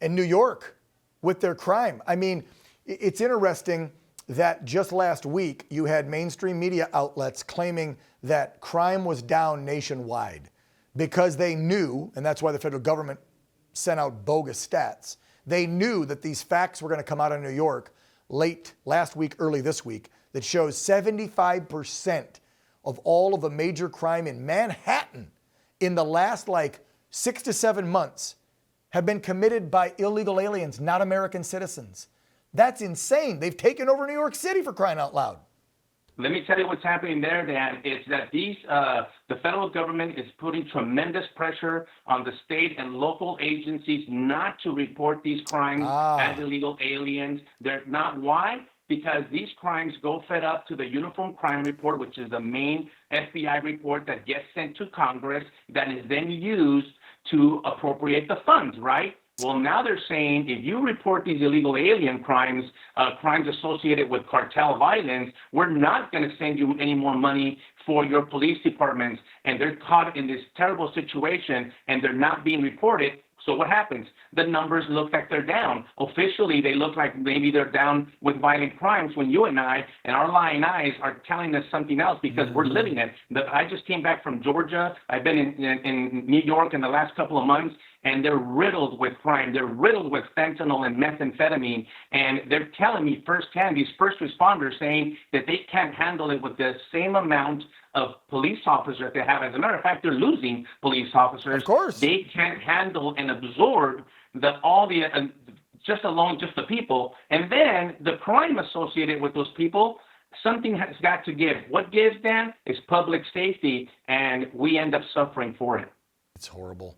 and New York with their crime. I mean, it's interesting that just last week you had mainstream media outlets claiming that crime was down nationwide because they knew, and that's why the federal government sent out bogus stats. They knew that these facts were going to come out of New York late last week, early this week, that shows 75% of all of the major crime in Manhattan in the last 6 to 7 months have been committed by illegal aliens, not American citizens. That's insane. They've taken over New York City, for crying out loud. Let me tell you what's happening there, Dan. It's that the federal government is putting tremendous pressure on the state and local agencies not to report these crimes as illegal aliens. They're not. Why? Because these crimes go fed up to the Uniform Crime Report, which is the main FBI report that gets sent to Congress, that is then used to appropriate the funds, right? Well, now they're saying if you report these illegal alien crimes, crimes associated with cartel violence, we're not going to send you any more money for your police departments. And they're caught in this terrible situation and they're not being reported. So what happens? The numbers look like they're down. Officially, they look like maybe they're down with violent crimes when you and I and our lying eyes are telling us something else because we're living it. I just came back from Georgia. I've been in New York in the last couple of months, and they're riddled with crime. They're riddled with fentanyl and methamphetamine. And they're telling me firsthand, these first responders saying that they can't handle it with the same amount of police officers they have. As a matter of fact, they're losing police officers. Of course. They can't handle and absorb just the people. And then the crime associated with those people, something has got to give. What gives, Dan? Is public safety, and we end up suffering for it. It's horrible.